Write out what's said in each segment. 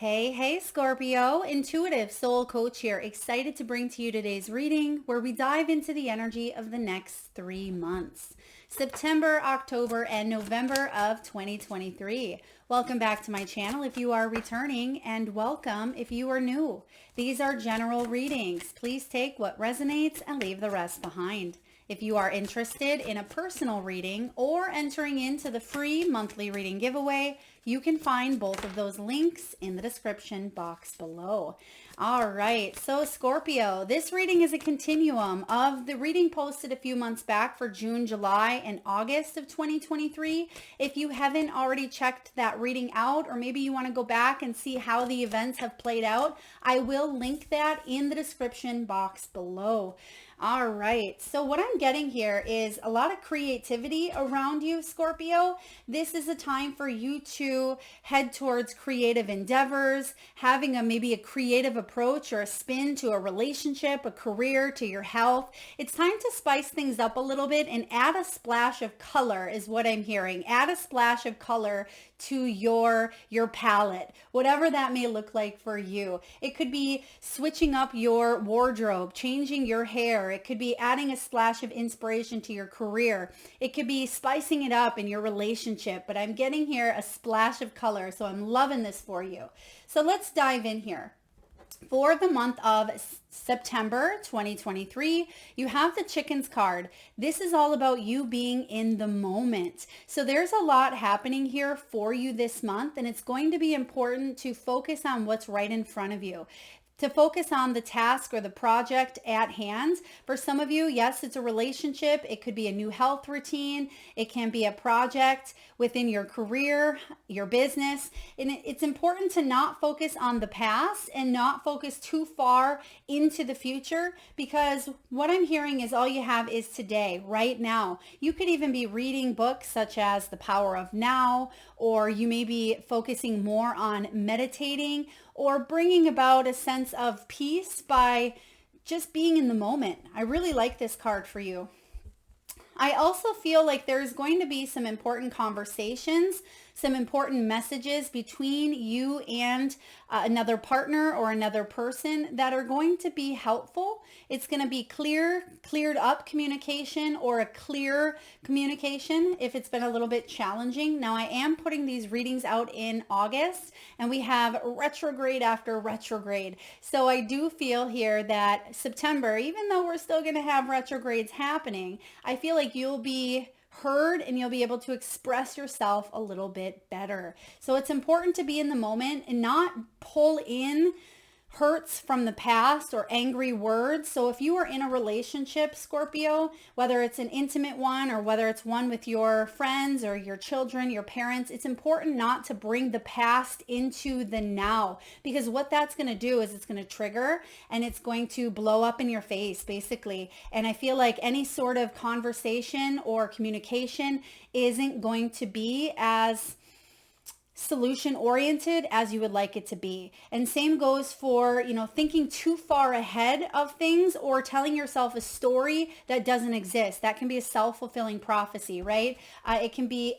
Hey, Scorpio, intuitive soul coach here, excited to bring to you today's reading where we dive into the energy of the next 3 months, September, October, and November of 2023. Welcome back to my channel if you are returning, and welcome if you are new. These are general readings. Please take what resonates and leave the rest behind. If you are interested in a personal reading or entering into the free monthly reading giveaway, you can find both of those links in the description box below. All right, so Scorpio, this reading is a continuum of the reading posted a few months back for June, July, and August of 2023. If you haven't already checked that reading out, or maybe you want to go back and see how the events have played out, I will link that in the description box below. All right, so what I'm getting here is a lot of creativity around you, Scorpio. This is a time for you to head towards creative endeavors, having maybe a creative approach or a spin to a relationship, a career, to your health. It's time to spice things up a little bit and add a splash of color is what I'm hearing. Add a splash of color to your palette, whatever that may look like for you. It could be switching up your wardrobe, changing your hair. It could be adding a splash of inspiration to your career. It could be spicing it up in your relationship, but I'm getting here a splash of color, so I'm loving this for you. So let's dive in here. For the month of September 2023, you have the Chickens card. This is all about you being in the moment. So there's a lot happening here for you this month, and it's going to be important to focus on what's right in front of you, to focus on the task or the project at hand. For some of you, yes, it's a relationship. It could be a new health routine. It can be a project within your career, your business. And it's important to not focus on the past and not focus too far into the future, because what I'm hearing is all you have is today, right now. You could even be reading books such as The Power of Now, or you may be focusing more on meditating or bringing about a sense of peace by just being in the moment. I really like this card for you. I also feel like there's going to be some important conversations, some important messages between you and another partner or another person that are going to be helpful. It's going to be cleared up communication, or a clear communication if it's been a little bit challenging. Now, I am putting these readings out in August, and we have retrograde after retrograde. So I do feel here that September, even though we're still going to have retrogrades happening, I feel like you'll be heard and you'll be able to express yourself a little bit better. So it's important to be in the moment and not pull in hurts from the past or angry words. So if you are in a relationship, Scorpio, whether it's an intimate one or whether it's one with your friends or your children, your parents, it's important not to bring the past into the now, because what that's going to do is it's going to trigger and it's going to blow up in your face, basically. And I feel like any sort of conversation or communication isn't going to be as solution oriented as you would like it to be. And same goes for, thinking too far ahead of things or telling yourself a story that doesn't exist. That can be a self-fulfilling prophecy, right? It can be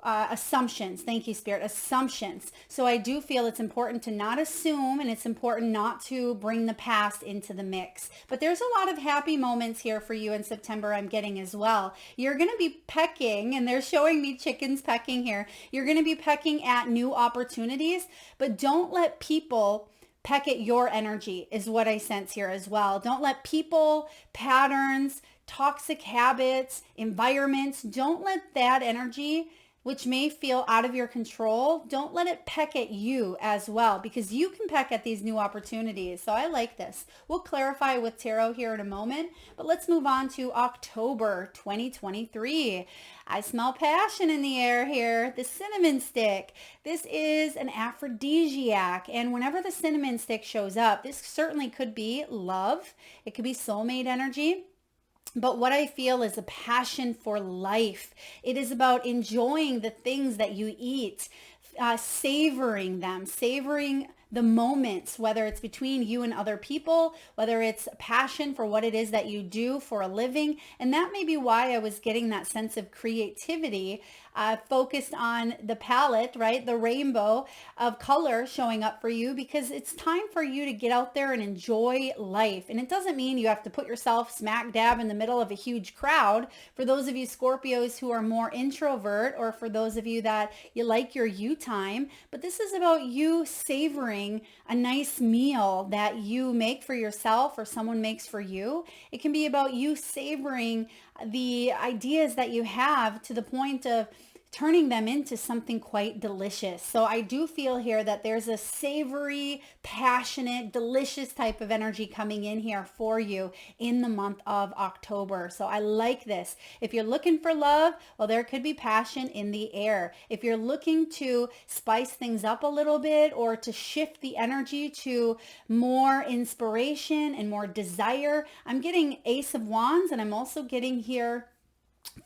assumptions. Thank you, Spirit. Assumptions. So I do feel it's important to not assume, and it's important not to bring the past into the mix. But there's a lot of happy moments here for you in September, I'm getting as well. You're going to be pecking, and they're showing me chickens pecking here. You're going to be pecking at new opportunities, but don't let people peck at your energy is what I sense here as well. Don't let people, patterns, toxic habits, environments, don't let that energy, which may feel out of your control, don't let it peck at you as well, because you can peck at these new opportunities. So I like this. We'll clarify with tarot here in a moment, but let's move on to October 2023. I smell passion in the air here. The cinnamon stick. This is an aphrodisiac, and whenever the cinnamon stick shows up, this certainly could be love. It could be soulmate energy. But what I feel is a passion for life. It is about enjoying the things that you eat, savoring them, savoring the moments, whether it's between you and other people, whether it's passion for what it is that you do for a living. And that may be why I was getting that sense of creativity, focused on the palette, right? The rainbow of color showing up for you, because it's time for you to get out there and enjoy life. And it doesn't mean you have to put yourself smack dab in the middle of a huge crowd. For those of you Scorpios who are more introvert, or for those of you that you like your you time, but this is about you savoring a nice meal that you make for yourself or someone makes for you. It can be about you savoring the ideas that you have to the point of turning them into something quite delicious. So I do feel here that there's a savory, passionate, delicious type of energy coming in here for you in the month of October. So I like this. If you're looking for love, well, there could be passion in the air. If you're looking to spice things up a little bit, or to shift the energy to more inspiration and more desire, I'm getting Ace of Wands, and I'm also getting here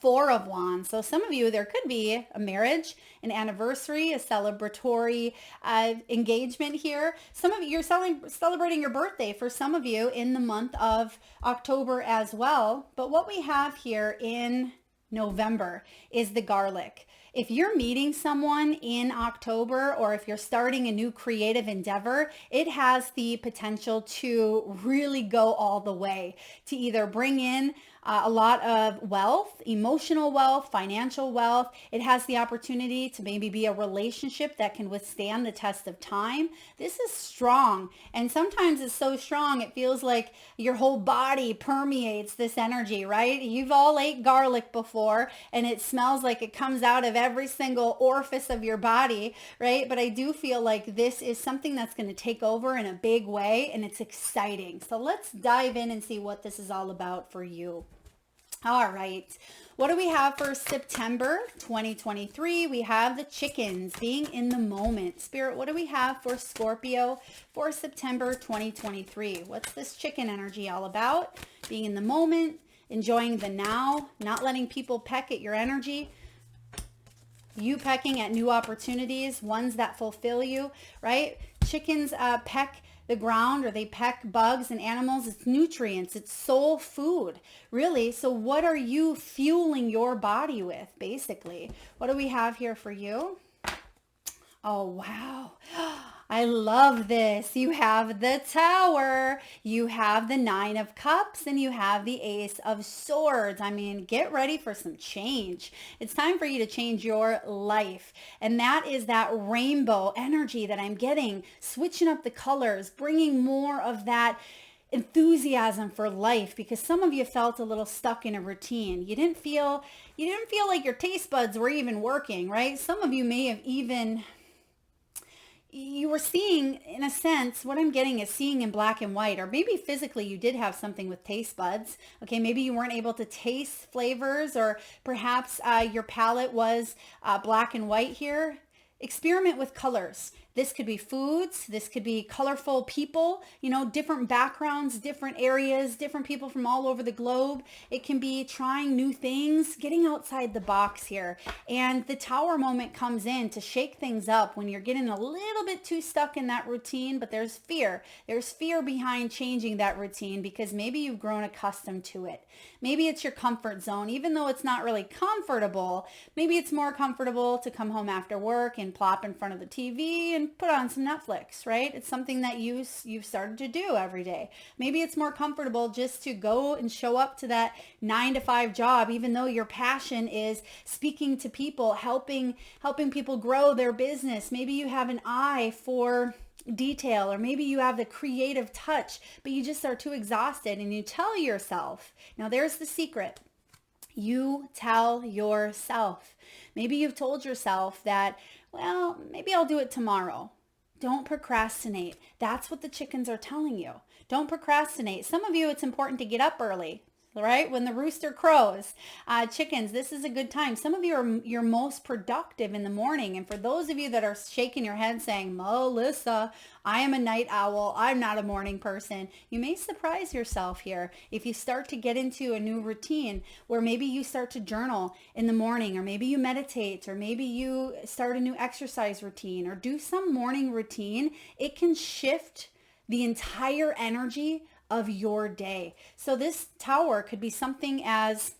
Four of Wands. So some of you, there could be a marriage, an anniversary, a celebratory engagement here. Some of you, you're celebrating your birthday for some of you in the month of October as well. But what we have here in November is the garlic. If you're meeting someone in October, or if you're starting a new creative endeavor, it has the potential to really go all the way, to either bring in a lot of wealth, emotional wealth, financial wealth. It has the opportunity to maybe be a relationship that can withstand the test of time. This is strong. And sometimes it's so strong, it feels like your whole body permeates this energy, right? You've all ate garlic before, and it smells like it comes out of every single orifice of your body, right? But I do feel like this is something that's going to take over in a big way, and it's exciting. So let's dive in and see what this is all about for you. All right. What do we have for September 2023? We have the chickens, being in the moment. Spirit, what do we have for Scorpio for September 2023? What's this chicken energy all about? Being in the moment, enjoying the now, not letting people peck at your energy. You pecking at new opportunities, ones that fulfill you, right? Chickens peck the ground, or they peck bugs and animals. It's nutrients. It's soul food, really. So what are you fueling your body with, basically? What do we have here for you? Oh, wow. I love this. You have the Tower, you have the Nine of Cups, and you have the Ace of Swords. I mean, get ready for some change. It's time for you to change your life. And that is that rainbow energy that I'm getting, switching up the colors, bringing more of that enthusiasm for life, because some of you felt a little stuck in a routine. You didn't feel like your taste buds were even working, right? Some of you may have even, you were seeing, in a sense, what I'm getting is seeing in black and white, or maybe physically you did have something with taste buds. Okay, maybe you weren't able to taste flavors, or perhaps your palette was black and white here. Experiment with colors. This could be foods. This could be colorful people, different backgrounds, different areas, different people from all over the globe. It can be trying new things, getting outside the box here. And the Tower moment comes in to shake things up when you're getting a little bit too stuck in that routine, but there's fear. There's fear behind changing that routine, because maybe you've grown accustomed to it. Maybe it's your comfort zone, even though it's not really comfortable. Maybe it's more comfortable to come home after work and plop in front of the TV and put on some Netflix, right? It's something that you've started to do every day. Maybe it's more comfortable just to go and show up to that 9-to-5 job, even though your passion is speaking to people, helping people grow their business. Maybe you have an eye for detail, or maybe you have the creative touch, but you just are too exhausted, and you tell yourself, now there's the secret. You tell yourself. Maybe you've told yourself that, well, maybe I'll do it tomorrow. Don't procrastinate. That's what the chickens are telling you. Don't procrastinate. Some of you, it's important to get up early. right? When the rooster crows. Chickens, this is a good time. Some of you are your most productive in the morning. And for those of you that are shaking your head saying, Melissa, I am a night owl, I'm not a morning person, you may surprise yourself here if you start to get into a new routine where maybe you start to journal in the morning, or maybe you meditate, or maybe you start a new exercise routine, or do some morning routine. It can shift the entire energy of your day. So this tower could be something as,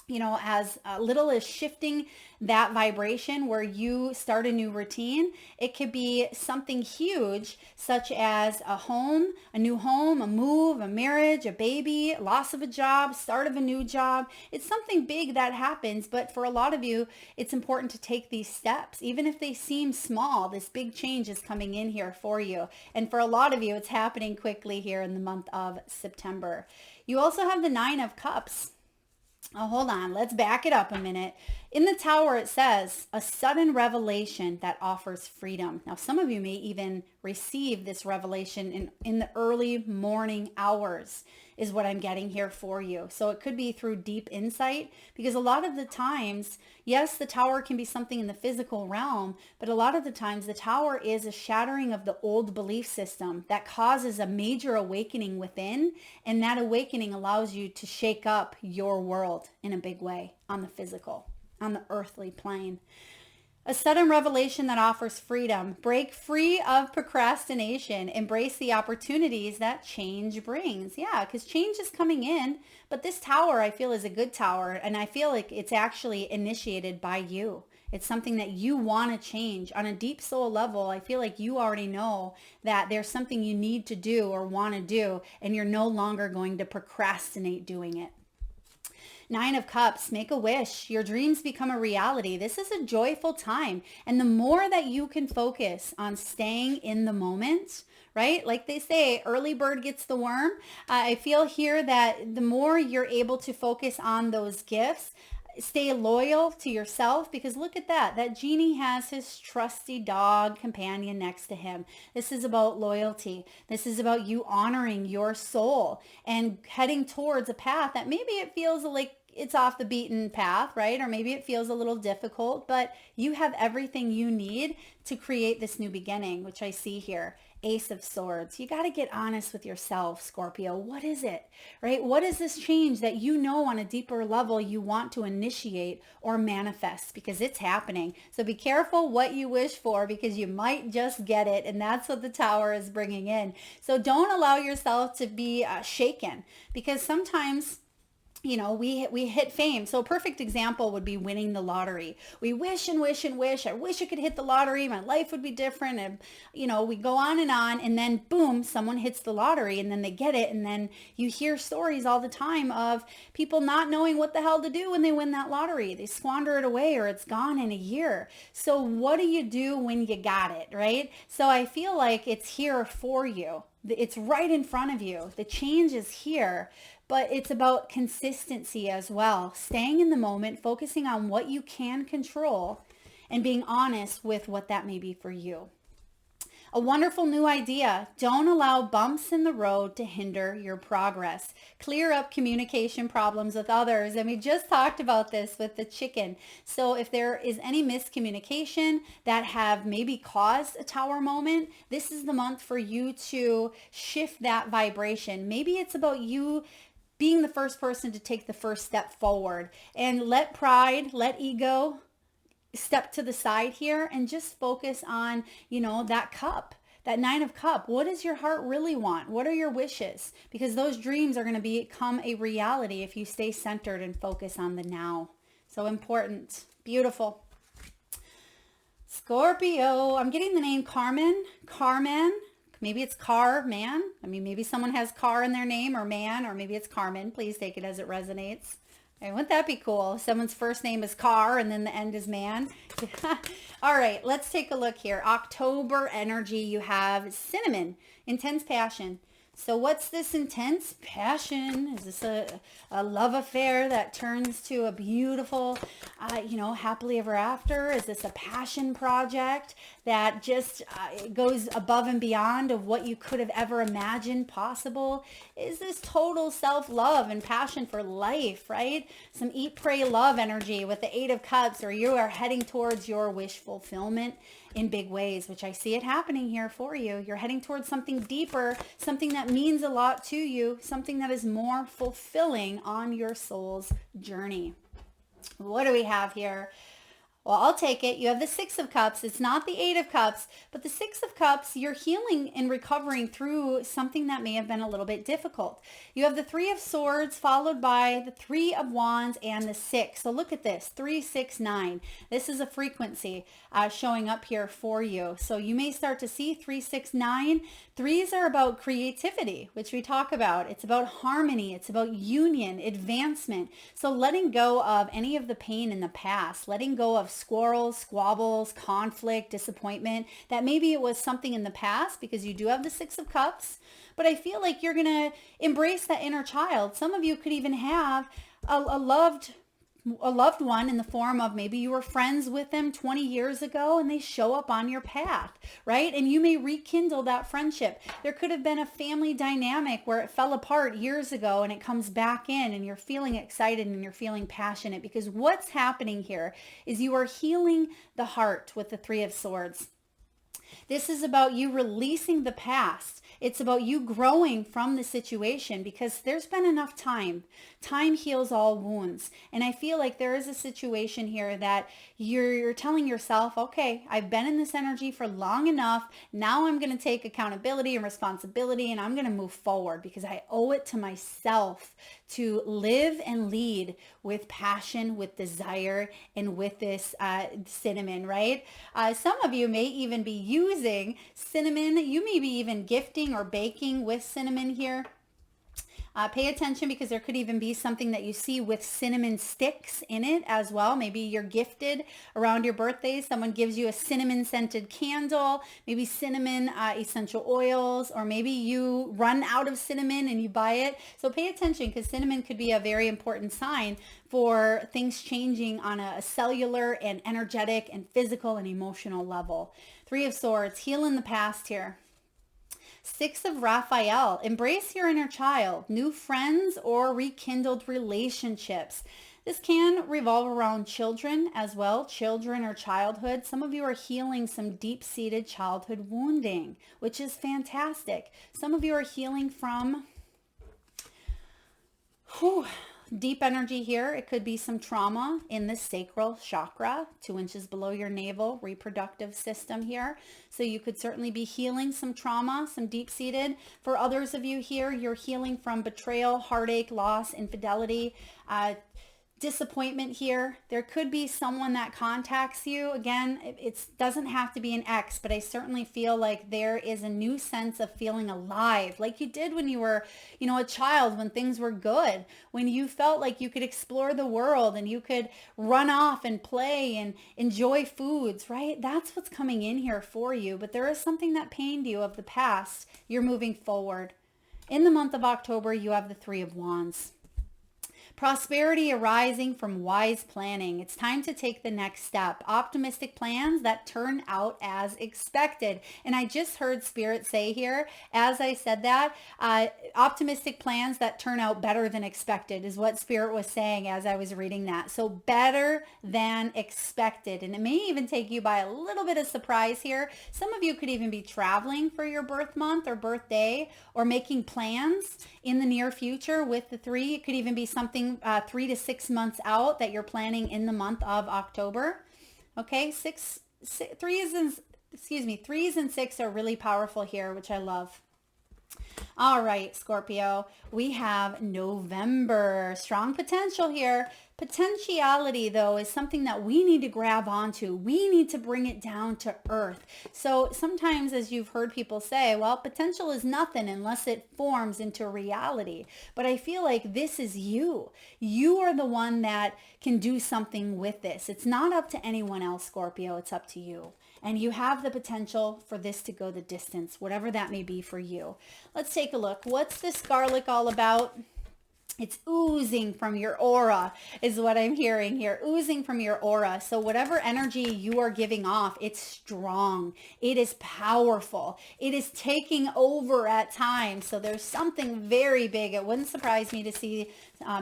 as little as shifting that vibration where you start a new routine. It could be something huge, such as a home, a new home, a move, a marriage, a baby, loss of a job, start of a new job. It's something big that happens, but for a lot of you, it's important to take these steps. Even if they seem small, this big change is coming in here for you. And for a lot of you, it's happening quickly here in the month of September. You also have the Nine of Cups. Oh, hold on. Let's back it up a minute. In the tower, it says a sudden revelation that offers freedom. Now, some of you may even receive this revelation in the early morning hours is what I'm getting here for you. So it could be through deep insight, because a lot of the times, yes, the tower can be something in the physical realm, but a lot of the times the tower is a shattering of the old belief system that causes a major awakening within, and that awakening allows you to shake up your world in a big way on the physical, on the earthly plane. A sudden revelation that offers freedom. Break free of procrastination. Embrace the opportunities that change brings. Yeah, because change is coming in, but this tower I feel is a good tower, and I feel like it's actually initiated by you. It's something that you want to change. On a deep soul level, I feel like you already know that there's something you need to do or want to do, and you're no longer going to procrastinate doing it. Nine of Cups, make a wish. Your dreams become a reality. This is a joyful time. And the more that you can focus on staying in the moment, right? Like they say, early bird gets the worm. I feel here that the more you're able to focus on those gifts, stay loyal to yourself, because look at that. That genie has his trusty dog companion next to him. This is about loyalty. This is about you honoring your soul and heading towards a path that maybe it feels like it's off the beaten path, right? Or maybe it feels a little difficult, but you have everything you need to create this new beginning, which I see here. Ace of Swords. You got to get honest with yourself, Scorpio. What is it, right? What is this change that you know on a deeper level you want to initiate or manifest? Because it's happening. So be careful what you wish for, because you might just get it. And that's what the tower is bringing in. So don't allow yourself to be shaken, because sometimes we hit fame. So a perfect example would be winning the lottery. We wish and wish and wish. I wish I could hit the lottery. My life would be different. And, we go on. And then boom, someone hits the lottery and then they get it. And then you hear stories all the time of people not knowing what the hell to do when they win that lottery. They squander it away, or it's gone in a year. So what do you do when you got it, right? So I feel like it's here for you. It's right in front of you. The change is here. But it's about consistency as well. Staying in the moment, focusing on what you can control, and being honest with what that may be for you. A wonderful new idea. Don't allow bumps in the road to hinder your progress. Clear up communication problems with others. And we just talked about this with the chicken. So if there is any miscommunication that have maybe caused a tower moment, this is the month for you to shift that vibration. Maybe it's about you being the first person to take the first step forward, and let pride, let ego step to the side here, and just focus on, that cup, that Nine of Cup. What does your heart really want? What are your wishes? Because those dreams are going to become a reality if you stay centered and focus on the now. So important. Beautiful. Scorpio. I'm getting the name Carmen. Maybe it's Car Man. Maybe someone has Car in their name, or Man, or maybe it's Carmen. Please take it as it resonates. Okay, wouldn't that be cool? Someone's first name is Car and then the end is Man. All right, let's take a look here. October energy, you have Cinnamon, intense passion. So what's this intense passion? Is this a love affair that turns to a beautiful, happily ever after? Is this a passion project that just goes above and beyond of what you could have ever imagined possible? Is this total self-love and passion for life, right? Some eat, pray, love energy with the Eight of Cups, or you are heading towards your wish fulfillment in big ways, which I see it happening here for you. You're heading towards something deeper, something that means a lot to you, something that is more fulfilling on your soul's journey. What do we have here? Well, I'll take it. You have the Six of Cups. It's not the Eight of Cups, but the Six of Cups, you're healing and recovering through something that may have been a little bit difficult. You have the Three of Swords followed by the Three of Wands and the Six. So look at this, 3, 6, 9. This is a frequency showing up here for you. So you may start to see 3, 6, 9. Threes are about creativity, which we talk about. It's about harmony. It's about union, advancement. So letting go of any of the pain in the past, letting go of squirrels, squabbles, conflict, disappointment, that maybe it was something in the past, because you do have the Six of Cups, but I feel like you're going to embrace that inner child. Some of you could even have a loved one in the form of maybe you were friends with them 20 years ago and they show up on your path, right? And you may rekindle that friendship. There could have been a family dynamic where it fell apart years ago and it comes back in, and you're feeling excited and you're feeling passionate, because what's happening here is you are healing the heart with the Three of Swords. This is about you releasing the past. It's about you growing from the situation, because there's been enough time. Time heals all wounds. And I feel like there is a situation here that you're telling yourself, okay, I've been in this energy for long enough. Now I'm going to take accountability and responsibility, and I'm going to move forward, because I owe it to myself to live and lead with passion, with desire, and with this cinnamon, right? Some of you may even be using cinnamon. You may be even gifting or baking with cinnamon here. Pay attention, because there could even be something that you see with cinnamon sticks in it as well. Maybe you're gifted around your birthday. Someone gives you a cinnamon scented candle, maybe cinnamon essential oils, or maybe you run out of cinnamon and you buy it. So pay attention, because cinnamon could be a very important sign for things changing on a cellular and energetic and physical and emotional level. Three of Swords, heal in the past here. Six of Raphael, embrace your inner child, new friends or rekindled relationships. This can revolve around children as well, children or childhood. Some of you are healing some deep-seated childhood wounding, which is fantastic. Some of you are healing from deep energy here. It could be some trauma in the sacral chakra, 2 inches below your navel, reproductive system here. So you could certainly be healing some trauma, some deep-seated. For others of you here, you're healing from betrayal, heartache, loss, infidelity, disappointment here. There could be someone that contacts you. Again, it doesn't have to be an ex, but I certainly feel like there is a new sense of feeling alive, like you did when you were, a child, when things were good, when you felt like you could explore the world and you could run off and play and enjoy foods, right? That's what's coming in here for you. But there is something that pained you of the past. You're moving forward. In the month of October, you have the Three of Wands. Prosperity arising from wise planning. It's time to take the next step. Optimistic plans that turn out as expected. And I just heard Spirit say here, as I said that, optimistic plans that turn out better than expected is what Spirit was saying as I was reading that. So better than expected. And it may even take you by a little bit of surprise here. Some of you could even be traveling for your birth month or birthday, or making plans in the near future with the three. It could even be something 3 to 6 months out that you're planning in the month of October. Okay, threes and six are really powerful here, which I love. All right, Scorpio, we have November. Strong potential here. Potentiality, though, is something that we need to grab onto. We need to bring it down to earth. So sometimes, as you've heard people say, well, potential is nothing unless it forms into reality. But I feel like this is you. You are the one that can do something with this. It's not up to anyone else, Scorpio. It's up to you. and you have the potential for this to go the distance, whatever that may be for you. Let's take a look. What's this garlic all about? It's oozing from your aura is what I'm hearing here. Oozing from your aura. So whatever energy you are giving off, it's strong. It is powerful. It is taking over at times. So there's something very big. It wouldn't surprise me to see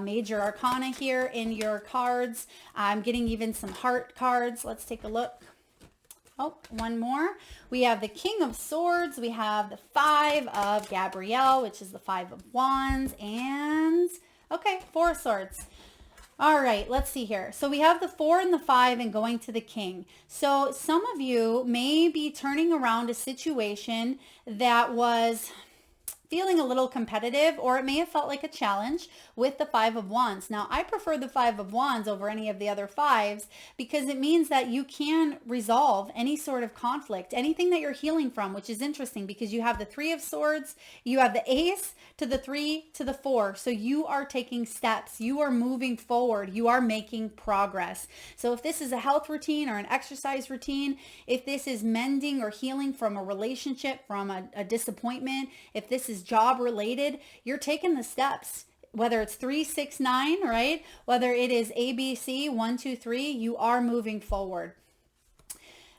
major arcana here in your cards. I'm getting even some heart cards. Let's take a look. Oh, one more. We have the King of Swords. We have the Five of Gabrielle, which is the Five of Wands. And, okay, Four of Swords. All right, let's see here. So we have the 4 and the 5 and going to the King. So some of you may be turning around a situation that was feeling a little competitive, or it may have felt like a challenge with the 5 of Wands. Now, I prefer the 5 of Wands over any of the other 5s because it means that you can resolve any sort of conflict, anything that you're healing from, which is interesting because you have the 3 of Swords, you have the Ace to the 3 to the 4. So you are taking steps, you are moving forward, you are making progress. So if this is a health routine or an exercise routine, if this is mending or healing from a relationship, from a disappointment, if this is job related, you're taking the steps, whether it's 3, 6, 9, right? Whether it is ABC, 1, 2, 3, you are moving forward.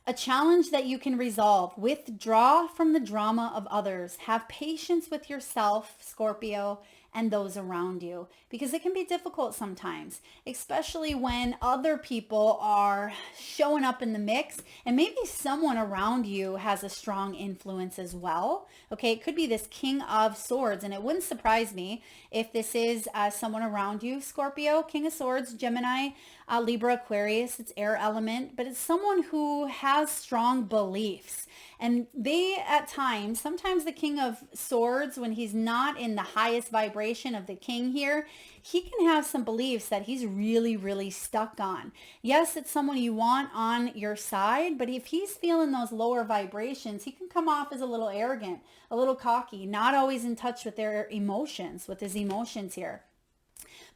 A challenge that you can resolve. Withdraw from the drama of others. Have patience with yourself, Scorpio, and those around you, because it can be difficult sometimes, especially when other people are showing up in the mix and maybe someone around you has a strong influence as well. Okay, it could be this King of Swords, and it wouldn't surprise me if this is someone around you, Scorpio. King of Swords, Gemini, Libra, Aquarius, it's air element, but it's someone who has strong beliefs. And they at times, sometimes the King of Swords, when he's not in the highest vibration of the king here, he can have some beliefs that he's really, really stuck on. Yes, it's someone you want on your side, but if he's feeling those lower vibrations, he can come off as a little arrogant, a little cocky, not always in touch with their emotions, with his emotions here.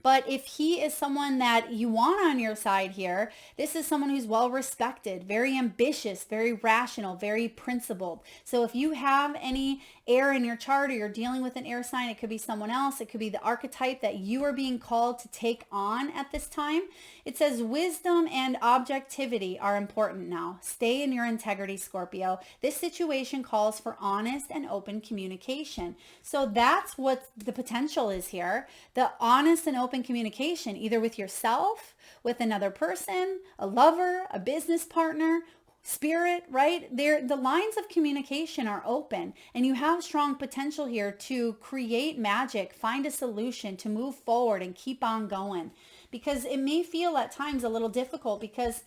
But if he is someone that you want on your side here, this is someone who's well respected, very ambitious, very rational, very principled. So if you have any air in your chart or you're dealing with an air sign, it could be someone else. It could be the archetype that you are being called to take on at this time. It says wisdom and objectivity are important now. Stay in your integrity, Scorpio. This situation calls for honest and open communication. So that's what the potential is here. The honest and open communication, either with yourself, with another person, a lover, a business partner, spirit, right? The lines of communication are open, and you have strong potential here to create magic, find a solution, to move forward and keep on going, because it may feel at times a little difficult because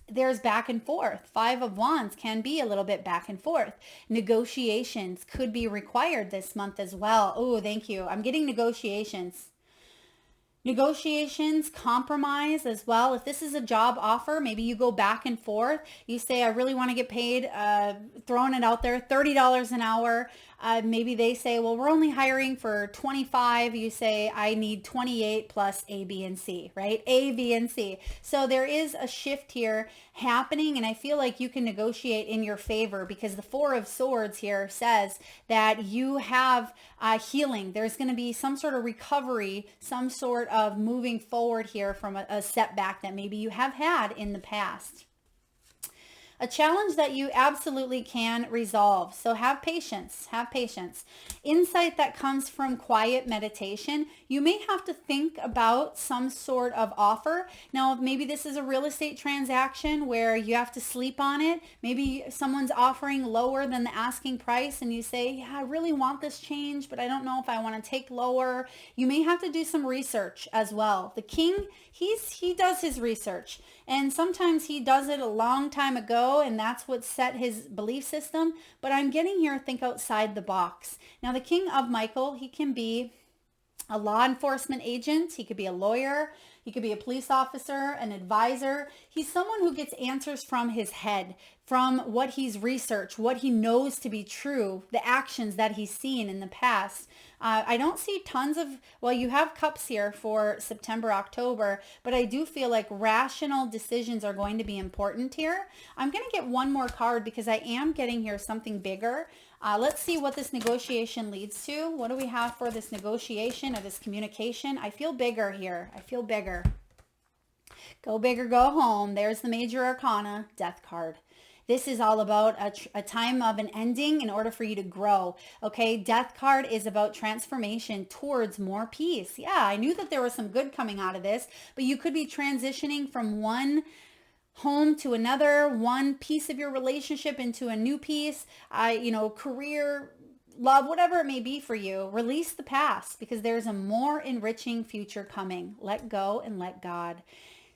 there's back and forth. 5 of Wands can be a little bit back and forth. Negotiations could be required this month as well. Oh, thank you. I'm getting negotiations. Negotiations, compromise as well. If this is a job offer, maybe you go back and forth. You say, I really want to get paid, throwing it out there, $30 an hour. Maybe they say, well, we're only hiring for 25. You say, I need 28 plus A, B, and C, right? A, B, and C. So there is a shift here happening, and I feel like you can negotiate in your favor because the 4 of Swords here says that you have healing. There's going to be some sort of recovery, some sort of moving forward here from a setback that maybe you have had in the past. A challenge that you absolutely can resolve. So have patience, have patience. Insight that comes from quiet meditation. You may have to think about some sort of offer. Now, maybe this is a real estate transaction where you have to sleep on it. Maybe someone's offering lower than the asking price and you say, yeah, I really want this change, but I don't know if I want to take lower. You may have to do some research as well. The king, he does his research, and sometimes he does it a long time ago, and that's what set his belief system. But I'm getting here, think outside the box. Now, the King of Michael, he can be a law enforcement agent. He could be a lawyer. He could be a police officer, an advisor. He's someone who gets answers from his head, from what he's researched, what he knows to be true, the actions that he's seen in the past. I don't see tons of, well, you have cups here for September, October, but I do feel like rational decisions are going to be important here. I'm going to get one more card because I am getting here something bigger. Let's see what this negotiation leads to. What do we have for this negotiation or this communication? I feel bigger here. I feel bigger. Go big or go home. There's the major arcana, death card. This is all about a time of an ending in order for you to grow. Okay, death card is about transformation towards more peace. Yeah, I knew that there was some good coming out of this, but you could be transitioning from one home to another, one piece of your relationship into a new piece, career, love, whatever it may be for you. Release the past because there's a more enriching future coming. Let go and let God.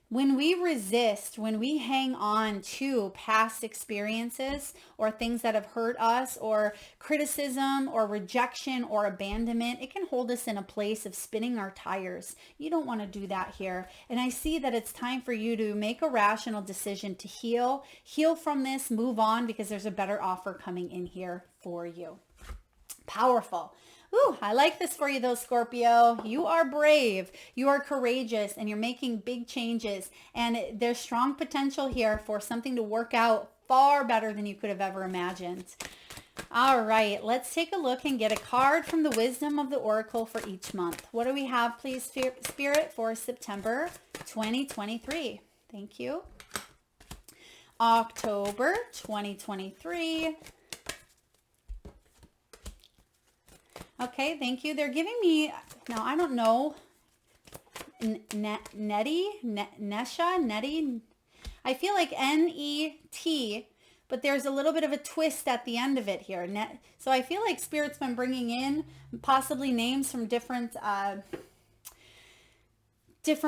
When we resist, when we hang on to past experiences or things that have hurt us or criticism or rejection or abandonment, it can hold us in a place of spinning our tires. You don't want to do that here. And I see that it's time for you to make a rational decision to heal from this, move on, because there's a better offer coming in here for you. Powerful. Ooh, I like this for you though, Scorpio. You are brave, you are courageous, and you're making big changes. And there's strong potential here for something to work out far better than you could have ever imagined. All right, let's take a look and get a card from the wisdom of the oracle for each month. What do we have, please, Spirit, for September 2023? Thank you. October 2023. Okay, thank you. They're giving me, now I don't know, Nettie. I feel like N-E-T, but there's a little bit of a twist at the end of it here. So I feel like Spirit's been bringing in possibly names from different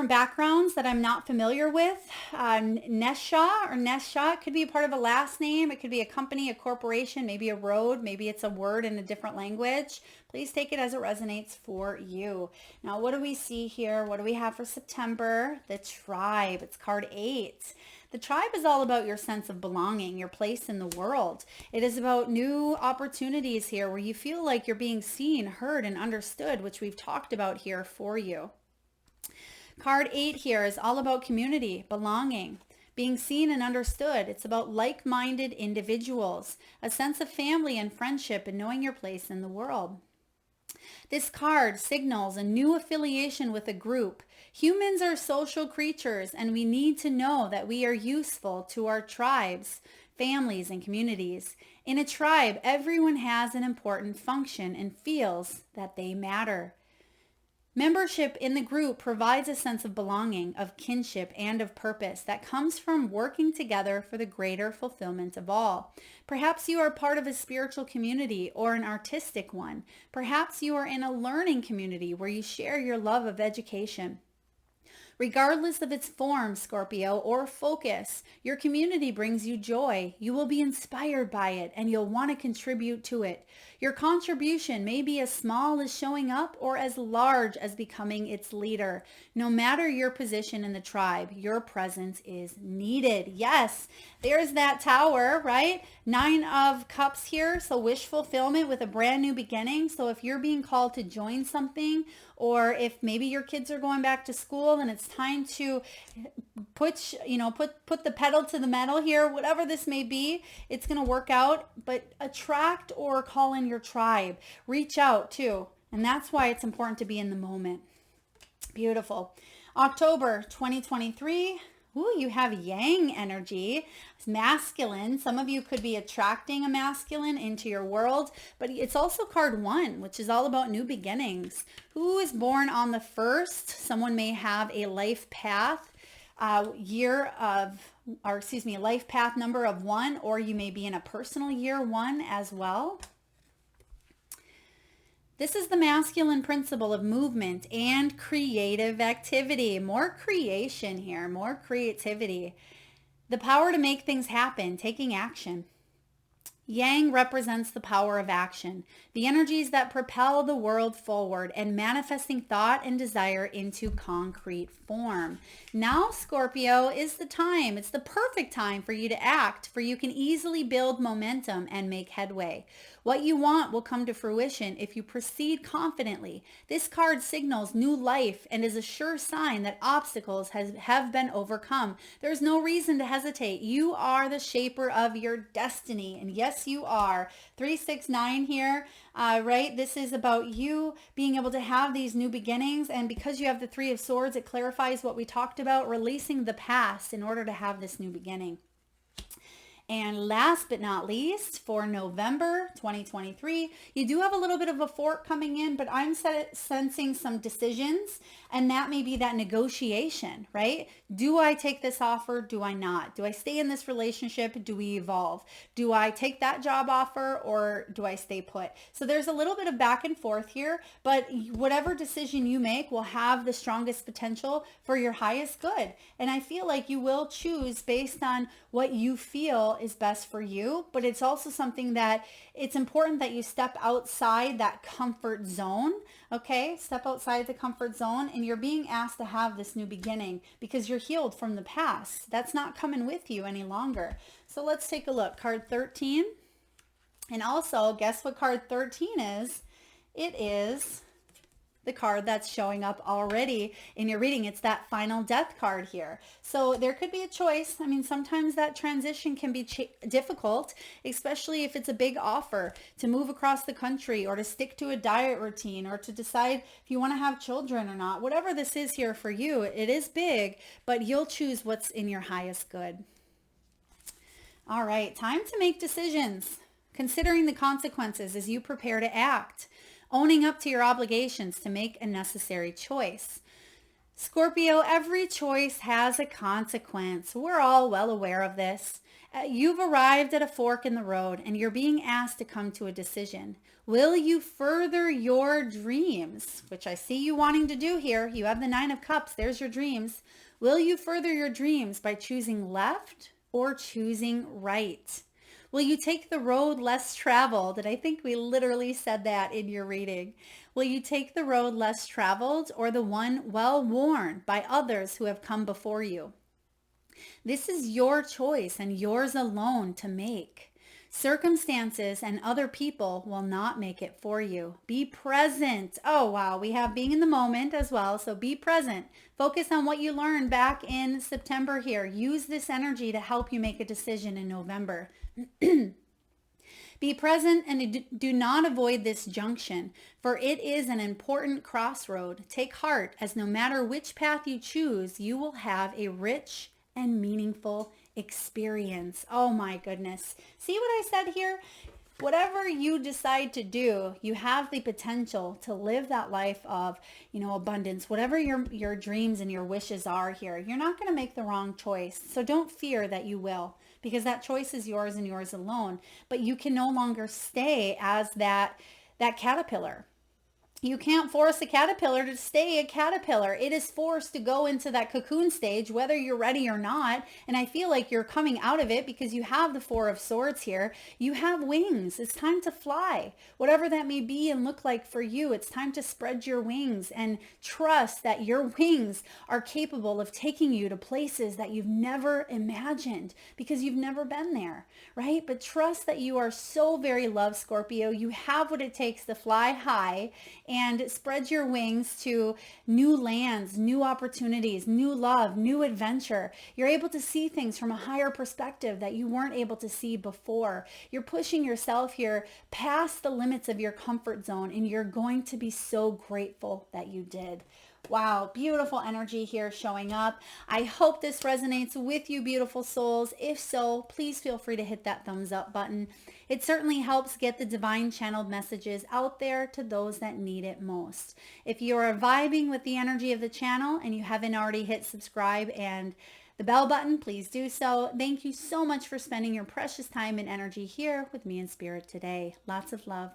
backgrounds that I'm not familiar with. Nesha, it could be a part of a last name. It could be a company, a corporation, maybe a road. Maybe it's a word in a different language. Please take it as it resonates for you. Now, what do we see here? What do we have for September? The tribe. It's card 8. The tribe is all about your sense of belonging, your place in the world. It is about new opportunities here where you feel like you're being seen, heard, and understood, which we've talked about here for you. Card 8 here is all about community, belonging, being seen and understood. It's about like-minded individuals, a sense of family and friendship, and knowing your place in the world. This card signals a new affiliation with a group. Humans are social creatures, and we need to know that we are useful to our tribes, families, and communities. In a tribe, everyone has an important function and feels that they matter. Membership in the group provides a sense of belonging, of kinship, and of purpose that comes from working together for the greater fulfillment of all. Perhaps you are part of a spiritual community or an artistic one. Perhaps you are in a learning community where you share your love of education. Regardless of its form, Scorpio, or focus, your community brings you joy. You will be inspired by it and you'll want to contribute to it. Your contribution may be as small as showing up or as large as becoming its leader. No matter your position in the tribe, your presence is needed. Yes, there's that tower, right? 9 of Cups here, so wish fulfillment with a brand new beginning. So if you're being called to join something, or if maybe your kids are going back to school and it's time to put the pedal to the metal here, whatever this may be, it's going to work out. But attract or call in your tribe. Reach out too. And that's why it's important to be in the moment. Beautiful. October 2023. Ooh, you have yang energy. It's masculine. Some of you could be attracting a masculine into your world, but it's also card 1, which is all about new beginnings. Who is born on the 1st? Someone may have a life path life path number of 1, or you may be in a personal year 1 as well. This is the masculine principle of movement and creative activity. More creation here, more creativity. The power to make things happen, taking action. Yang represents the power of action, the energies that propel the world forward and manifesting thought and desire into concrete form. Now, Scorpio, is the time. It's the perfect time for you to act, for you can easily build momentum and make headway. What you want will come to fruition if you proceed confidently. This card signals new life and is a sure sign that obstacles have been overcome. There's no reason to hesitate. You are the shaper of your destiny. And yes, you are. 369 here, right? This is about you being able to have these new beginnings. And because you have the Three of Swords, it clarifies what we talked about, releasing the past in order to have this new beginning. And last but not least, for November 2023, you do have a little bit of a fork coming in, but I'm sensing some decisions, and that may be that negotiation, right? Do I take this offer? Do I not? Do I stay in this relationship? Do we evolve? Do I take that job offer, or do I stay put? So there's a little bit of back and forth here, but whatever decision you make will have the strongest potential for your highest good. And I feel like you will choose based on what you feel is best for you, but it's also something that it's important that you step outside that comfort zone. Okay, step outside the comfort zone, and you're being asked to have this new beginning because you're healed from the past. That's not coming with you any longer. So let's take a look. Card 13. And also, guess what card 13 is? It is the card that's showing up already in your reading. It's that final death card here. So there could be a choice. I mean, sometimes that transition can be difficult, especially if it's a big offer to move across the country or to stick to a diet routine or to decide if you want to have children or not. Whatever this is here for you, it is big, but you'll choose what's in your highest good. All right, time to make decisions, considering the consequences as you prepare to act. Owning up to your obligations to make a necessary choice. Scorpio, every choice has a consequence. We're all well aware of this. You've arrived at a fork in the road and you're being asked to come to a decision. Will you further your dreams, which I see you wanting to do here? You have the Nine of Cups. There's your dreams. Will you further your dreams by choosing left or choosing right? Will you take the road less traveled? And I think we literally said that in your reading. Will you take the road less traveled or the one well worn by others who have come before you? This is your choice and yours alone to make. Circumstances and other people will not make it for you. Be present. Oh, wow. We have being in the moment as well. So be present. Focus on what you learned back in September here. Use this energy to help you make a decision in November. Be present and do not avoid this junction, for it is an important crossroad. Take heart, as no matter which path you choose, you will have a rich and meaningful experience. Oh my goodness. See what I said here? Whatever you decide to do, you have the potential to live that life of, abundance. Whatever your dreams and your wishes are here, you're not going to make the wrong choice. So don't fear that you will, because that choice is yours and yours alone. But you can no longer stay as that caterpillar. You can't force a caterpillar to stay a caterpillar. It is forced to go into that cocoon stage, whether you're ready or not. And I feel like you're coming out of it because you have the Four of Swords here. You have wings. It's time to fly. Whatever that may be and look like for you, it's time to spread your wings and trust that your wings are capable of taking you to places that you've never imagined because you've never been there, right? But trust that you are so very loved, Scorpio. You have what it takes to fly high and spread your wings to new lands, new opportunities, new love, new adventure. You're able to see things from a higher perspective that you weren't able to see before. You're pushing yourself here past the limits of your comfort zone, and you're going to be so grateful that you did. Wow, beautiful energy here showing up. I hope this resonates with you, beautiful souls. If so, please feel free to hit that thumbs up button. It certainly helps get the divine channeled messages out there to those that need it most. If you are vibing with the energy of the channel and you haven't already hit subscribe and the bell button, please do so. Thank you so much for spending your precious time and energy here with me in spirit today. Lots of love.